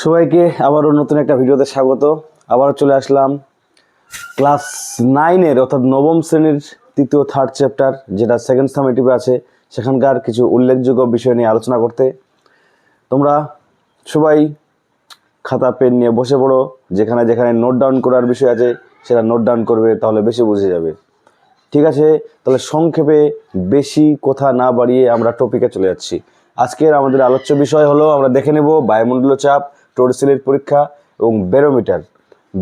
সবাইকে আবারও নতুন একটা ভিডিওতে স্বাগত। আবারও চলে আসলাম ক্লাস 9-এর অর্থাৎ নবম শ্রেণীর তৃতীয় থার্ড চ্যাপ্টার যেটা সেকেন্ড সামেটিভে আছে সেখানকার কিছু উল্লেখযোগ্য বিষয় নিয়ে আলোচনা করতে। তোমরা সবাই খাতা পেন নিয়ে বসে পড়ো, যেখানে যেখানে নোট ডাউন করার বিষয় আছে সেটা নোট ডাউন করবে, তাহলে বেশি বুঝে যাবে। ঠিক আছে, তাহলে সংক্ষেপে বেশি কথা না বাড়িয়ে আমরা টপিকে চলে যাচ্ছি। আজকের আমাদের আলোচ্য বিষয় হলো, আমরা দেখে নেব বায়ুমণ্ডলীয় চাপ, টর্রিসেলের পরীক্ষা এবং ব্যারোমিটার।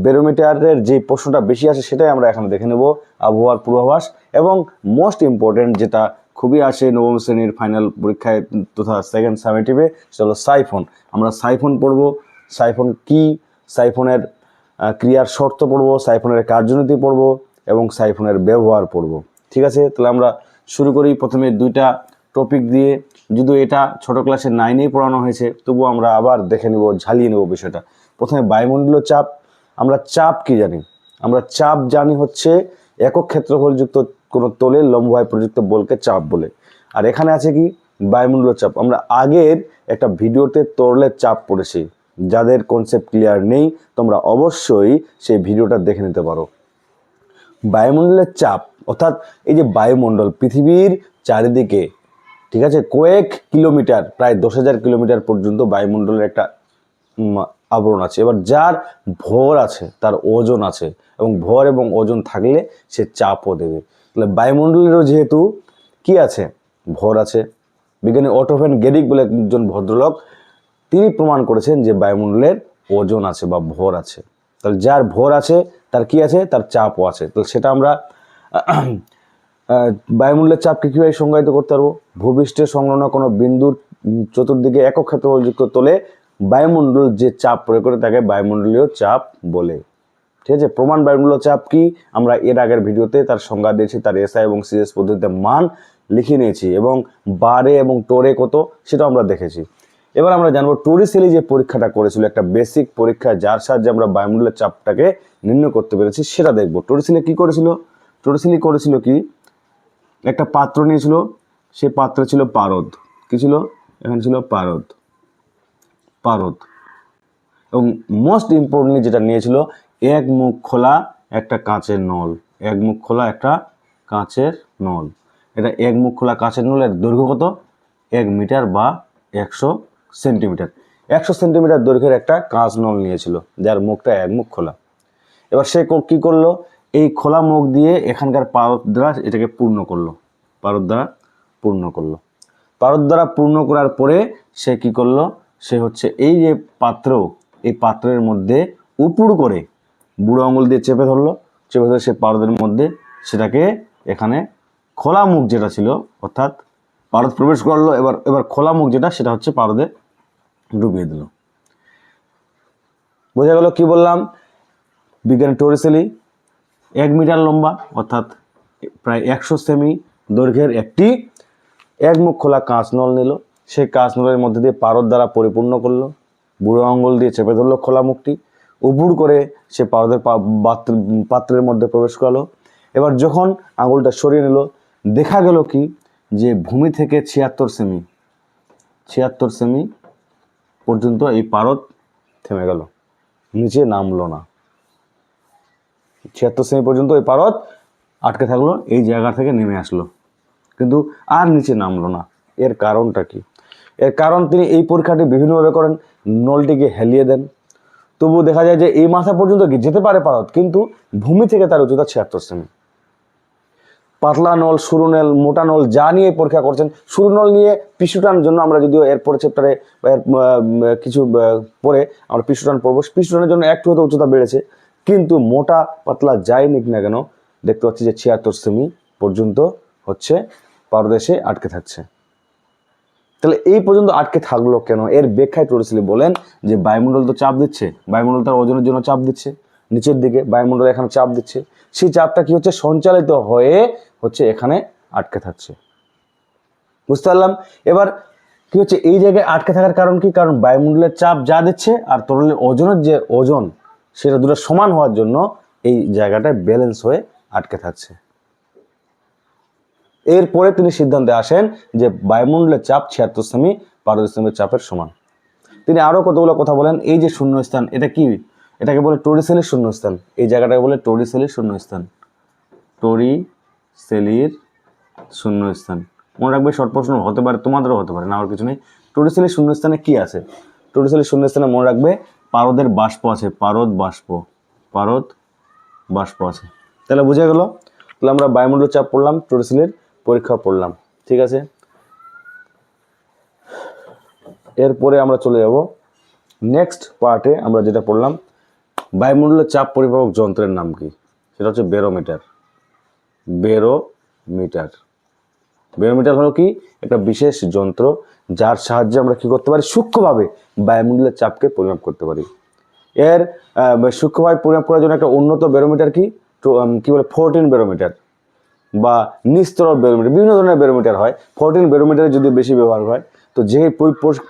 ব্যারোমিটারের যে প্রশ্নটা বেশি আসে সেটাই আমরা এখানে দেখে নেব, আবহাওয়ার পূর্বাভাস। এবং মোস্ট ইম্পর্টেন্ট যেটা খুবই আসে নবম শ্রেণীর ফাইনাল পরীক্ষায় তথা সেকেন্ড সামেটিভে, সেটা হলো সাইফোন। আমরা সাইফোন পড়ব, সাইফোন কি, সাইফোনের ক্রিয়ার শর্ত পড়ব, সাইফোনের কার্যনীতি পড়ব এবং সাইফোনের ব্যবহার পড়ব। ঠিক আছে, তাহলে আমরা শুরু করি প্রথমে দুইটা টপিক দিয়ে। যদিও এটা ছোট ক্লাসে 9-এই পড়ানো হয়েছে, তবুও আমরা আবার দেখে নেব, ঝালিয়ে নেব বিষয়টা। প্রথমে বায়ুমণ্ডলীয় চাপ। আমরা চাপ কি জানি? আমরা চাপ জানি হচ্ছে একক ক্ষেত্রফলযুক্ত কোনো তলে লম্বভাবে প্রযুক্ত বলকে চাপ বলে। আর এখানে আছে কি? বায়ুমণ্ডলীয় চাপ। আমরা আগের একটা ভিডিওতে তরলের চাপ পড়েছি। যাদের কনসেপ্ট ক্লিয়ার নেই তোমরা অবশ্যই সেই ভিডিওটা দেখে নিতে পারো। বায়ুমণ্ডলের চাপ অর্থাৎ এই যে বায়ুমণ্ডল পৃথিবীর চারিদিকে, ঠিক আছে, কয়েক কিলোমিটার, প্রায় 10,000 কিলোমিটার পর্যন্ত বায়ুমণ্ডলের একটা আবরণ আছে। এবার যার ভর আছে তার ওজন আছে, এবং ভর এবং ওজন থাকলে সে চাপও দেবে। তাহলে বায়ুমণ্ডলেরও যেহেতু কি আছে, ভর আছে। বিজ্ঞানী অটো ভ্যান গেরিক বলে একজন ভদ্রলোক, তিনি প্রমাণ করেছেন যে বায়ুমণ্ডলের ওজন আছে বা ভর আছে। তাহলে যার ভর আছে তার কি আছে, তার চাপও আছে। তাহলে সেটা আমরা বায়ুমণ্ডলের চাপকে কীভাবে সংজ্ঞায়িত করতে পারবো? ভূপৃষ্ঠে সংলগ্ন কোনো বিন্দুর চতুর্দিকে একক ক্ষেত্রফলযুক্ত তলে বায়ুমণ্ডল যে চাপ প্রয়োগ করে তাকে বায়ুমণ্ডলীয় চাপ বলে। ঠিক আছে, প্রমাণ বায়ুমণ্ডলীয় চাপ কি আমরা এর আগের ভিডিওতে তার সংজ্ঞা দিয়েছি, তার এসআই এবং সিএস পদ্ধতিতে মান লিখে নিয়েছি, এবং বারে এবং টোরে কত সেটাও আমরা দেখেছি। এবার আমরা জানবো টরিসেলি যে পরীক্ষাটা করেছিল, একটা বেসিক পরীক্ষা যার সাহায্যে আমরা বায়ুমণ্ডলের চাপটাকে নির্ণয় করতে পেরেছি, সেটা দেখবো। টরিসেলি কি করেছিল? টরিসেলি করেছিল কি, একটা পাত্র নিয়েছিল, সেই পাত্রে ছিল পারদ। কি ছিল? এখানে ছিল পারদ। এবং মোস্ট ইম্পর্টেন্টলি যেটা নিয়েছিল, এক মুখ খোলা একটা কাঁচের নল। এক মুখ খোলা একটা কাঁচের নল। এটা এক মুখ খোলা কাঁচের নলের দৈর্ঘ্য কত? 1 মিটার বা 100 সেন্টিমিটার। 100 সেন্টিমিটার দৈর্ঘ্যের একটা কাঁচ নল নিয়েছিল, যার মুখটা এক মুখ খোলা। এবার সে কি করলো, এই খোলা মুখ দিয়ে এখানকার পারদ দ্বারা এটাকে পূর্ণ করলো। পারদ দ্বারা পূর্ণ করার পরে সে কি করলো, সে হচ্ছে এই যে পাত্র, এই পাত্রের মধ্যে উপুড় করে বুড়ো আঙুল দিয়ে চেপে ধরলো। চেপে ধরে সে পারদের মধ্যে সেটাকে, এখানে খোলা মুখ যেটা ছিল অর্থাৎ পারদ প্রবেশ করলো, এবার খোলা মুখ যেটা সেটা হচ্ছে পারদে ডুবিয়ে দিল। বোঝা গেল কি বললাম? বিজ্ঞানী টরিসেলি 1 মিটার লম্বা অর্থাৎ প্রায় 100 সেমি দৈর্ঘ্যের একটি এক মুখ খোলা কাঁচ নল নিল। সেই কাঁচ নলের মধ্যে দিয়ে পারদ দ্বারা পরিপূর্ণ করলো, বুড়ো আঙুল দিয়ে চেপে ধরলো খোলা মুখটি, উপুড় করে সে পারদের পাত্রের মধ্যে প্রবেশ করালো। এবার যখন আঙুলটা সরিয়ে নিল, দেখা গেল কি, যে ভূমি থেকে 76 সেমি পর্যন্ত এই পারদ থেমে গেল, নিচে নামলো না। 76 সেমি পর্যন্ত এই পারদ আটকে থাকলো, এই জায়গা থেকে নেমে আসলো, কিন্তু আর নিচে নামলো না। এর কারণটা কি? এর কারণ তিনি এই পরীক্ষাটি বিভিন্নভাবে করেন। নলটিকে হেলিয়ে দেন, তবুও দেখা যায় যে এই মাথা পর্যন্ত কি যেতে পারে পারদ, কিন্তু ভূমি থেকে তার উচ্চতা 76 সেমি। পাতলা নল, সরু নল, মোটা নল যা নিয়ে পরীক্ষা করছেন, সরু নল নিয়ে পিস্টুটানের জন্য আমরা যদিও এরপরে চ্যাপ্টারে কিছু পরে আমরা পিস্টুটান পড়বো, পিস্টুটানের জন্য একটু হয়তো উচ্চতা বেড়েছে, কিন্তু মোটা পাতলা যাই নিক না কেন দেখতে পাচ্ছি যে 76 সেমি পর্যন্ত হচ্ছে পারদেশে আটকে থাকছে। তাহলে এই পর্যন্ত আটকে থাকলো কেন? এর ব্যাখ্যায় টরিসেলি বলেন যে বায়ুমণ্ডল তো চাপ দিচ্ছে, বায়ুমণ্ডল তার ওজনের জন্য চাপ দিচ্ছে, নিচের দিকে বায়ুমণ্ডল এখানে চাপ দিচ্ছে, সেই চাপটা কি হচ্ছে, সঞ্চালিত হয়ে হচ্ছে এখানে আটকে থাকছে। বুঝতে পারলাম? এবার কি হচ্ছে, এই জায়গায় আটকে থাকার কারণ কি? কারণ বায়ুমণ্ডলের চাপ যা দিচ্ছে আর তরলের ওজনের যে ওজন, সেটা দুটো সমান হওয়ার জন্য এই জায়গাটায় ব্যালেন্স হয়ে আটকে থাকছে। এরপরে তিনি সিদ্ধান্তে আসেন যে বায়ুমণ্ডলের চাপ 76 সেমি পারদ স্তম্ভের চাপের সমান। তিনি আরও কতগুলো কথা বলেন। এই যে শূন্যস্থান, এটা কি? এটাকে বলে টরিসেলির শূন্যস্থান। এই জায়গাটাকে বলে টরিসেলির শূন্যস্থান। টরিসেলির শূন্যস্থান মনে রাখবে, শর্ট প্রশ্ন হতে পারে, তোমাদেরও হতে পারে, না আর কিছু নেই। টরিসেলির শূন্যস্থানে কি আছে? টরিসেলির শূন্যস্থানে মনে রাখবে পারদের বাষ্প আছে, পারদ বাষ্প আছে। তাহলে বুঝে গেল। তাহলে আমরা বায়ুমণ্ডল চাপ পড়লাম, টরিসেলির পরীক্ষা পড়লাম, ঠিক আছে। এরপরে আমরা চলে যাব নেক্সট পার্টে। আমরা যেটা পড়লাম, বায়ুমণ্ডলের চাপ পরিমাপক যন্ত্রের নাম কি? সেটা হচ্ছে বেরোমিটার। বেরোমিটার হলো কি? একটা বিশেষ যন্ত্র যার সাহায্যে আমরা কি করতে পারি? সূক্ষ্মভাবে বায়ুমণ্ডলের চাপকে পরিমাপ করতে পারি। এর সূক্ষ্মভাবে পরিমাপ করার জন্য একটা উন্নত বেরোমিটার কি বলে 14 বেরোমিটার বা নিস্তর বেরোমিটার, বিভিন্ন ধরনের বেরোমিটার হয়। 14 বেরোমিটারে যদি বেশি ব্যবহার হয়, তো যে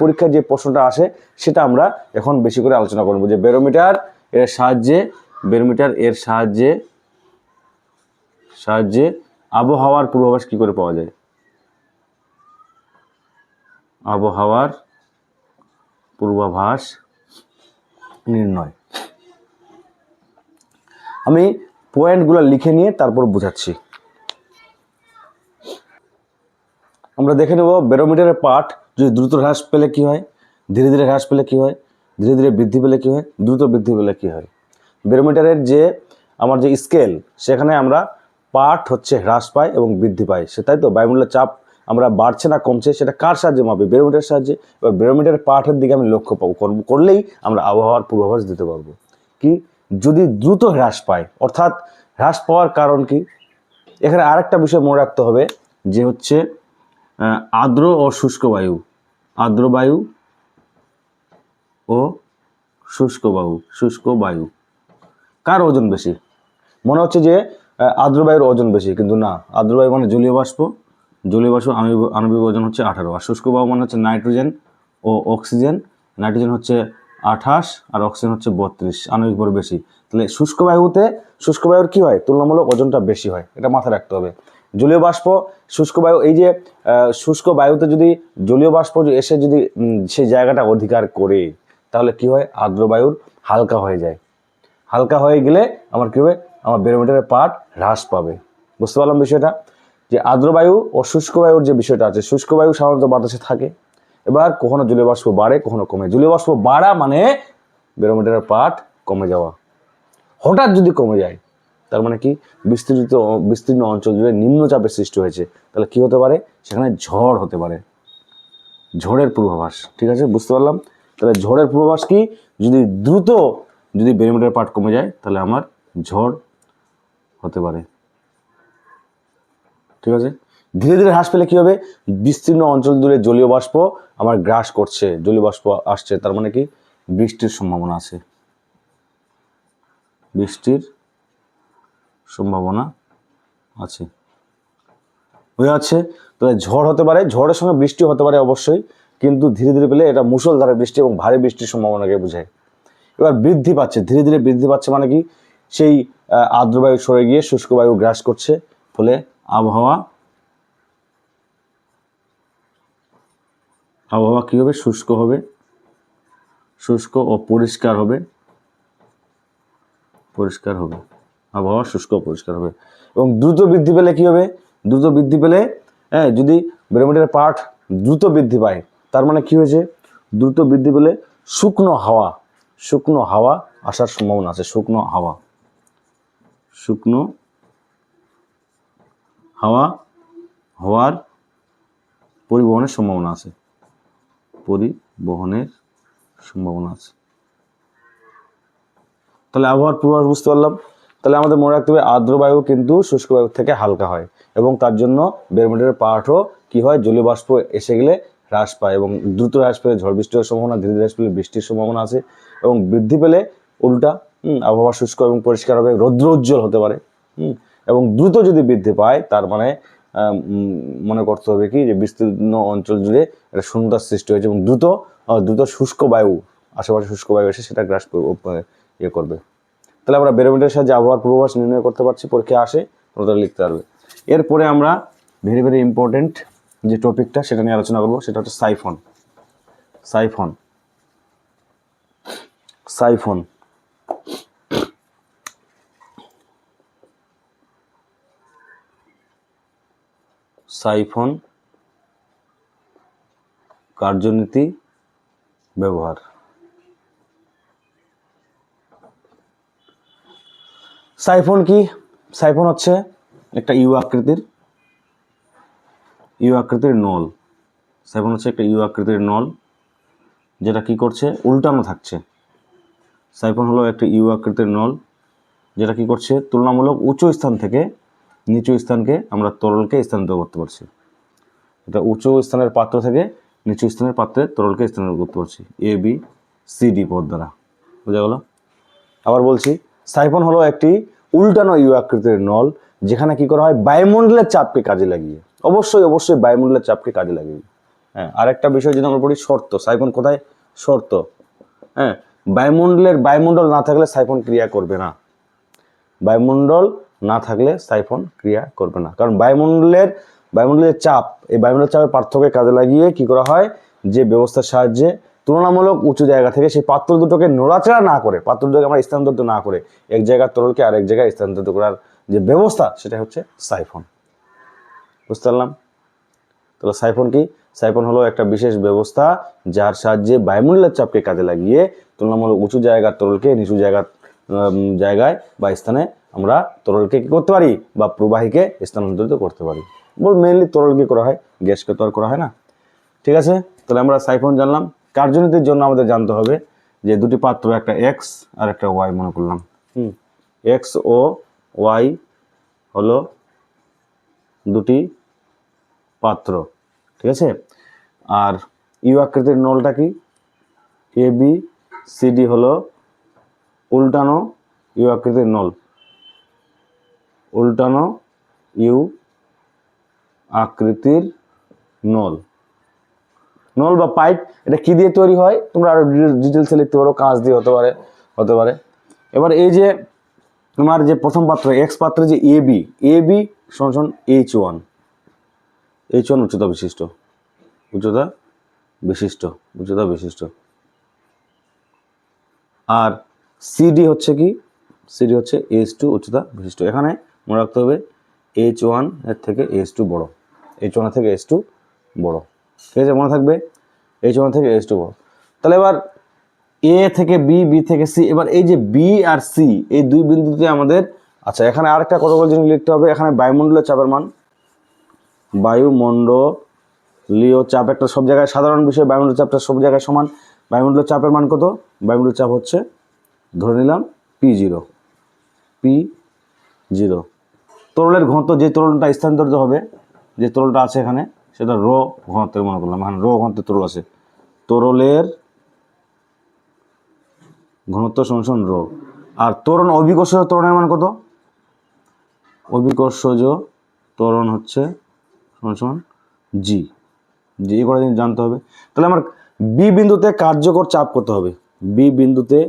পরীক্ষায় যে প্রশ্নটা আসে সেটা আমরা এখন বেশি করে আলোচনা করব, যে বেরোমিটার এর সাহায্যে আবহাওয়ার পূর্বাভাস কি করে পাওয়া যায়? আবহাওয়ার পূর্বাভাস নির্ণয়। আমি পয়েন্টগুলো লিখে নিয়ে তারপর বোঝাচ্ছি। আমরা দেখে নেব বেরোমিটারের পাঠ যদি দ্রুত হ্রাস পেলে কি হয়, ধীরে ধীরে হ্রাস পেলে কি হয়, ধীরে ধীরে বৃদ্ধি পেলে কি হয়, দ্রুত বৃদ্ধি পেলে কি হয়। বেরোমিটারের যে আমার যে স্কেল, সেখানে আমরা পাঠ হচ্ছে হ্রাস পায় এবং বৃদ্ধি পায়, তাই তো। বায়ুমণ্ডলের চাপ আমরা বাড়ছে না কমছে, সেটা কার সাহায্যে মাপে? বেরোমিটারের সাহায্যে। এবার বেরোমিটারের পাঠের দিকে আমি লক্ষ্য করলেই আমরা আবহাওয়ার পূর্বাভাস দিতে পারবো। কি? যদি দ্রুত হ্রাস পায়, অর্থাৎ হ্রাস পাওয়ার কারণ কি? এখানে আরেকটা বিষয় মনে রাখতে হবে, যে হচ্ছে আর্দ্র ও শুষ্ক বায়ু, আর্দ্র বায়ু ও শুষ্ক বায়ু কার ওজন বেশি? মনে হচ্ছে যে আর্দ্র বায়ুর ওজন বেশি, কিন্তু না। আর্দ্র বায়ু মানে জলীয় বাষ্প আণবিক ওজন হচ্ছে 18, আর শুষ্ক বায়ু মানে হচ্ছে নাইট্রোজেন ও অক্সিজেন। নাইট্রোজেন হচ্ছে 28 আর অক্সিজেন হচ্ছে 32, আণবিক ভর বেশি। তাহলে শুষ্ক বায়ুর কি হয়? তুলনামূলক ওজনটা বেশি হয়, এটা মাথায় রাখতে হবে। জলীয় বাষ্প, শুষ্ক বায়ু, এই যে শুষ্ক বায়ুতে যদি জলীয় বাষ্প এসে যদি সেই জায়গাটা অধিকার করে, তাহলে কি হয়? আর্দ্র বায়ুর হালকা হয়ে যায়। হালকা হয়ে গেলে আমার কি হবে? আমার বেরোমিটারের পাঠ হ্রাস পাবে। বুঝতে পারলাম বিষয়টা, যে আর্দ্র বায়ু ও শুষ্ক বায়ুর যে বিষয়টা আছে। শুষ্ক বায়ু সাধারণত বাতাসে থাকে, এবার কখনো জলীয় বাষ্প বাড়ে, কখনো কমে। জলীয় বাষ্প বাড়া মানে বেরোমিটারের পাঠ কমে যাওয়া। হঠাৎ যদি কমে যায়, তার মানে কি? বিস্তীর্ণ অঞ্চল জুড়ে নিম্নচাপের সৃষ্টি হয়েছে। তাহলে কি হতে পারে? সেখানে ঝড় হতে পারে, ঝড়ের পূর্বাভাস। ঠিক আছে, বুঝতে পারলাম। তাহলে ঝড়ের পূর্বাভাস কি? যদি বেরোমিটার পাঠ কমে যায়, তাহলে আমার ঝড় হতে পারে। ঠিক আছে। ধীরে ধীরে হ্রাস পেলে কি হবে? বিস্তীর্ণ অঞ্চল জুড়ে জলীয় বাষ্প আমার গ্রাস করছে, জলীয় বাষ্প আসছে, তার মানে কি? বৃষ্টির সম্ভাবনা আছে, হয়ে আছে। তাহলে ঝড় হতে পারে, ঝড়ের সঙ্গে বৃষ্টি হতে পারে অবশ্যই, কিন্তু ধীরে ধীরে পেলে এটা মুষলধারে বৃষ্টি এবং ভারী বৃষ্টির সম্ভাবনাকে বোঝায়। এবার বৃদ্ধি পাচ্ছে, ধীরে ধীরে বৃদ্ধি পাচ্ছে মানে কি? সেই আর্দ্র বায়ু সরে গিয়ে শুষ্ক বায়ু গ্রাস করছে, ফলে আবহাওয়া কি হবে? শুষ্ক ও পরিষ্কার হবে, আবহাওয়া শুষ্ক ও পরিষ্কার হবে। এবং দ্রুত বৃদ্ধি পেলে কি হবে? দ্রুত বৃদ্ধি পেলে, যদি বেরোমিটারের পাঠ দ্রুত বৃদ্ধি পায়, তার মানে কি হয়েছে? দ্রুত বৃদ্ধি পেলে শুকনো হাওয়া আসার সম্ভাবনা আছে। শুকনো হাওয়া হওয়ার পরিবহনের সম্ভাবনা আছে, তাহলে আবহাওয়ার পূর্বাভাস বুঝতে পারলাম। তাহলে আমাদের মনে রাখতে হবে আর্দ্র বায়ু কিন্তু শুষ্ক বায়ু থেকে হালকা হয়, এবং তার জন্য বেরোমিটারের পাঠও কি হয়? জলীয় বাষ্প এসে গেলে হ্রাস পায়, এবং দ্রুত হ্রাস পেলে ঝড় বৃষ্টি হওয়ার সম্ভাবনা, ধীরে ধীরে হ্রাস পেলে বৃষ্টির সম্ভাবনা আছে, এবং বৃদ্ধি পেলে উল্টা আবহাওয়া শুষ্ক এবং পরিষ্কার হবে, রৌদ্র উজ্জ্বল হতে পারে। এবং দ্রুত যদি বৃদ্ধি পায়, তার মানে মনে করতে হবে কি? যে বিস্তীর্ণ অঞ্চল জুড়ে একটা শূন্যতার সৃষ্টি হয়েছে, এবং দ্রুত শুষ্ক বায়ু, আশেপাশে শুষ্ক বায়ু এসে সেটা গ্রাস করবে। তাহলে আমরা বেরোমিটারের সাহায্যে আবহাওয়ার পূর্বাভাস নির্ণয় করতে পারছি, পরীক্ষায় আসে, তোমরা লিখতে পারবে। এরপরে আমরা ভেরি ভেরি ইম্পর্টেন্ট যে টপিকটা, সেটা নিয়ে আলোচনা করবো, সেটা হচ্ছে সাইফন। সাইফন। সাইফন কার্যনীতি ব্যবহার। সাইফন কি? সাইফন হচ্ছে একটা ইউ আকৃতির নল। সাইফন হচ্ছে একটা ইউ আকৃতির নল, যেটা কি করছে, উল্টানো থাকছে। সাইফন হলো একটা ইউ আকৃতির নল, যেটা কি করছে, তুলনামূলক উঁচু স্থান থেকে নিচু স্থানকে আমরা তরলকে স্থানান্তর করতে পারছি। এটা উঁচু স্থানের পাত্র থেকে নিচু স্থানের পাত্রে তরলকে স্থানান্তর করতে পারছি এ বি সি ডি পথ দ্বারা। বোঝা গেল? আবার বলছি, সাইফন হলো একটি উল্টানো ইউ আকৃতির নল, যেখানে কি করা হয়, বায়ুমণ্ডলের চাপকে কাজে লাগিয়ে, অবশ্যই বায়ুমণ্ডলের চাপকে কাজে লাগিয়ে। হ্যাঁ, আরেকটা বিষয় যদি আমরা পড়ি শর্ত, সাইফন কোথায়? শর্ত। হ্যাঁ, বায়ুমণ্ডল না থাকলে সাইফন ক্রিয়া করবে না। বায়ুমণ্ডল না থাকলে সাইফন ক্রিয়া করবে না, কারণ বায়ুমণ্ডলের চাপ, এই বায়ুমণ্ডলের চাপের পার্থক্যকে কাজে লাগিয়ে কি করা হয়, যে ব্যবস্থার সাহায্যে তুলনামূলক উঁচু জায়গা থেকে সেই পাত্র দুটোকে নড়াচড়া না করে, পাত্র দুটোকে আমরা স্থানান্তরিত না করে এক জায়গার তরলকে আরেক জায়গায় স্থানান্তরিত করার যে ব্যবস্থা, সেটা হচ্ছে সাইফন। বুঝতে পারলাম? তাহলে সাইফন কি? সাইফন হলো একটা বিশেষ ব্যবস্থা, যার সাহায্যে বায়ুমণ্ডলের চাপকে কাজে লাগিয়ে তুলনামূলক উঁচু জায়গার তরলকে নিচু জায়গায় বা স্থানে আমরা তরলকে কি করতে পারি, বা প্রবাহীকে স্থানান্তরিত করতে পারি। মেইনলি তরলকে করা হয়, গ্যাসকে তো আর করা হয় না। ঠিক আছে, তাহলে আমরা সাইফন জানলাম। কার্যনীতির জন্য আমাদের জানতে হবে যে দুটি পাত্র, একটা এক্স আর একটা ওয়াই মনে করলাম। এক্স ও ওয়াই হলো দুটি পাত্র। ঠিক আছে, আর ইউ আকৃতির নলটা কি? এ বি সি ডি হলো উল্টানো ইউ আকৃতির নল। উল্টানো ইউ আকৃতির নল বা পাইপ। এটা কি দিয়ে তৈরি হয় তোমরা আরো ডিটেলসে লিখতে পারো, কাঁচ দিয়ে হতে পারে। এবার এই যে তোমার যে প্রথম পাত্র এক্স পাত্রে যে এ বি সমান H1 উচ্চতা বিশিষ্ট। আর সিডি হচ্ছে কি? সিডি হচ্ছে H2 উচ্চতা বিশিষ্ট। এখানে মনে রাখতে হবে H1 এর থেকে H2 বড়। H1 এর থেকে H2 বড়। ঠিক আছে, মনে থাকবে H1 থেকে H2 বড়। তাহলে এবার এ থেকে বি, বি থেকে সি। এবার এই যে বি আর সি, এই দুই বিন্দুতে আমাদের, আচ্ছা এখানে আরেকটা কতগুলো জিনিস লিখতে হবে। এখানে বায়ুমণ্ডলীয় চাপের মান, বায়ুমণ্ডলীয় চাপ একটা সব জায়গায় সাধারণ বিষয়, বায়ুমণ্ডলীয় চাপটা সব জায়গায় সমান। বায়ুমণ্ডলীয় চাপের মান কত? বায়ুমণ্ডলীয় চাপ হচ্ছে, ধরে নিলাম P0। তরলের ঘনত্ব, যে তরলটা স্থানান্তরিত হবে, যে তরলটা আছে এখানে, সেটা রো ঘনত্বের মনে করলাম। এখানে রো ঘনত্বের তরল আছে, তরলের ঘনত্ব সমান রো। আর অভিকর্ষজ ত্বরণের মান কত? অভিকর্ষজ ত্বরণ হচ্ছে সমান জি। এই কটা জিনিস জানতে হবে। তাহলে আমার বি বিন্দুতে কার্যকর চাপ কত হবে? বি বিন্দুতে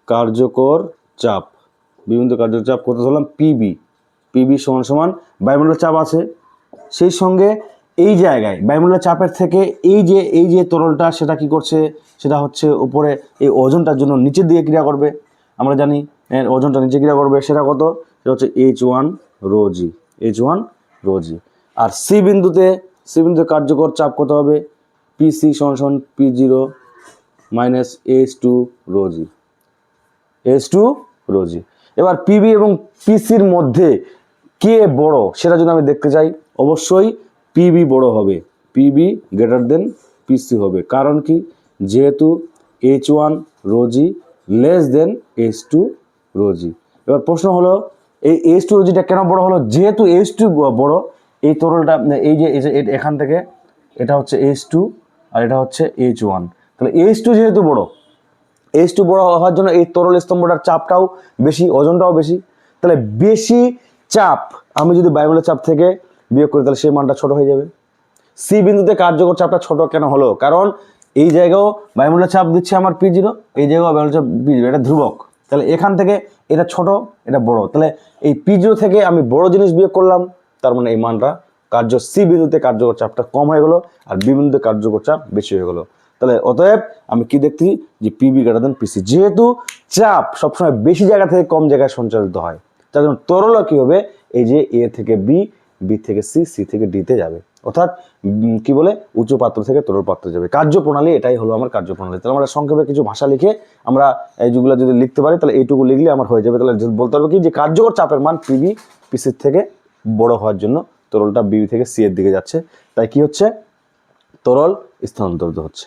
কার্যকর চাপ কত ধরলাম? পিবি সমান বায়ুমণ্ডলের চাপ আছে, সেই সঙ্গে এই জায়গায় বায়ুমণ্ডলের চাপের থেকে এই যে তরলটা, সেটা কি করছে, সেটা হচ্ছে উপরে এই ওজনটার জন্য নিচের দিকে ক্রিয়া করবে। আমরা জানি ওজনটা নিচে ক্রিয়া করবে, সেটা কত? সেটা হচ্ছে H1 রো জি। আর সি বিন্দুতে কার্যকর চাপ কত হবে? পিসি সমান P0 মাইনাস H2 রো জি। এবার পিবি এবং পিসির মধ্যে কে বড়, সেটা যদি আমি দেখতে চাই, অবশ্যই পিবি বড় হবে, পিবি গ্রেটার দেন পিসি হবে। কারণ কি? যেহেতু H1 রো জি লেস দেন H2 রো জি। এবার প্রশ্ন হলো, এই H2 রো জিটা কেন বড় হলো? যেহেতু H2 বড়, এই তরলটা এই যে এখান থেকে এটা হচ্ছে H2 আর এটা হচ্ছে H1। তাহলে H2 যেহেতু বড়, H2 বড় হওয়ার জন্য এই তরল স্তম্ভটার চাপটাও বেশি, ওজনটাও বেশি। তাহলে বেশি চাপ আমি যদি বায়ুমণ্ডলের চাপ থেকে বিয়োগ করি, তাহলে সেই মানটা ছোট হয়ে যাবে। সি বিন্দুতে কার্যকর চাপটা ছোট কেন হলো? কারণ এই জায়গাও বায়ুমণ্ডলের চাপ দিচ্ছে আমার P0, এই জায়গাও বায়ুমণ্ডলের চাপ P0, এটা ধ্রুবক। তাহলে এখান থেকে এটা ছোট, এটা বড়, তাহলে এই P0 থেকে আমি বড় জিনিস বিয়োগ করলাম, তার মানে এই মানটা সি বিন্দুতে কার্যকর চাপটা কম হয়ে গেল, আর বি বিন্দুতে কার্যকর চাপ বেশি হয়ে গেল। তাহলে অতএব আমি কি দেখছি যে পিবি গ্রেটার দেন পিসি, যেহেতু চাপ সবসময় বেশি জায়গা থেকে কম জায়গায় সঞ্চালিত হয়, তার জন্য তরল কি হবে, এই যে এ থেকে বি, বি থেকে সি, সি থেকে ডিতে যাবে, অর্থাৎ কি বলে উঁচু পাত্র থেকে তরল পাত্র যাবে। কার্যপ্রণালী এটাই হলো আমার কার্যপ্রণালী। তাহলে আমরা সংক্ষেপে কিছু ভাষা লিখে আমরা এইগুলো যদি লিখতে পারি তাহলে এইটুকু লিখলে আমার হয়ে যাবে। তাহলে বলতে পারবো কি যে কার্যকর চাপের মান পিবি পিসির থেকে বড় হওয়ার জন্য তরলটা বিবি থেকে সি এর দিকে যাচ্ছে, তাই কি হচ্ছে, তরল স্থানান্তরিত হচ্ছে।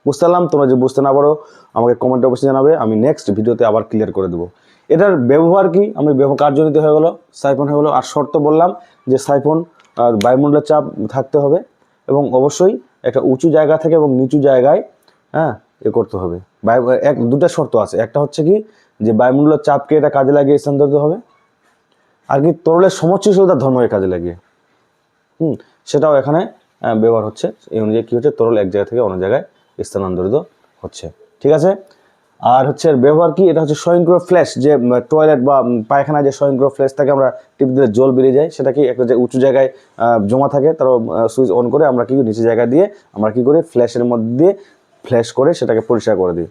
বুঝতে পারলাম? তোমরা যে বুঝতে না পারো আমাকে কমেন্টে অবশ্যই জানাবে, আমি নেক্সট ভিডিওতে আবার ক্লিয়ার করে দেবো। এটার ব্যবহার কি, আমি কার্যনীতি হয়ে গেলো, সাইফন হয়ে গেলো, আর শর্ত বললাম যে সাইফন বায়ুমণ্ডলের চাপ থাকতে হবে এবং অবশ্যই একটা উঁচু জায়গা থেকে এবং নিচু জায়গায় করতে হবে। দুটা শর্ত আছে, একটা হচ্ছে কি যে বায়ুমণ্ডলের চাপকে এটা কাজে লাগিয়ে স্থানান্তরিত হবে, আর কি তরলের সমষ্টিশীলতার ধর্মকে কাজে লাগিয়ে, সেটাও এখানে ব্যবহার হচ্ছে। এই অনুযায়ী কি হচ্ছে, তরল এক জায়গা থেকে অন্য জায়গায় স্থানান্তরিত হচ্ছে। ঠিক আছে, আর হচ্ছে ব্যবহার কি, এটা হচ্ছে স্বয়ংক্রিয় ফ্ল্যাশ, যে টয়লেট বা পায়খানায় যে স্বয়ংক্রিয় ফ্ল্যাশ থাকে, আমরা টিপ দিলে জল বেরিয়ে যায়, সেটা কি একটা যে উঁচু জায়গায় জমা থাকে, তার সুইচ অন করে আমরা কি নিচে জায়গায় দিয়ে আমরা কি করি, ফ্ল্যাশের মধ্যে দিয়ে ফ্ল্যাশ করে সেটাকে পরিষ্কার করে দিই।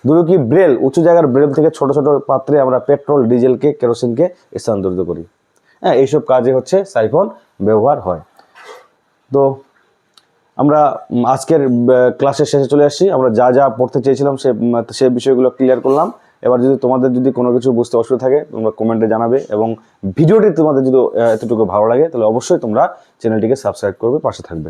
দুটো কি ব্রেল, উঁচু জায়গার ব্রেল থেকে ছোট ছোট পাত্রে আমরা পেট্রোল, ডিজেলকে, কেরোসিনকে স্থানান্তরিত করি। এইসব কাজে হচ্ছে সাইফন ব্যবহার হয়। তো আমরা আজকের ক্লাসের শেষে চলে আসছি। আমরা যা যা পড়তে চেয়েছিলাম সে বিষয়গুলো ক্লিয়ার করলাম। এবার যদি তোমাদের যদি কোনো কিছু বুঝতে অসুবিধা থাকে তোমরা কমেন্টে জানাবে, এবং ভিডিওটি তোমাদের যদি এতটুকু ভালো লাগে তাহলে অবশ্যই তোমরা চ্যানেলটিকে সাবস্ক্রাইব করবে, পাশে থাকবে।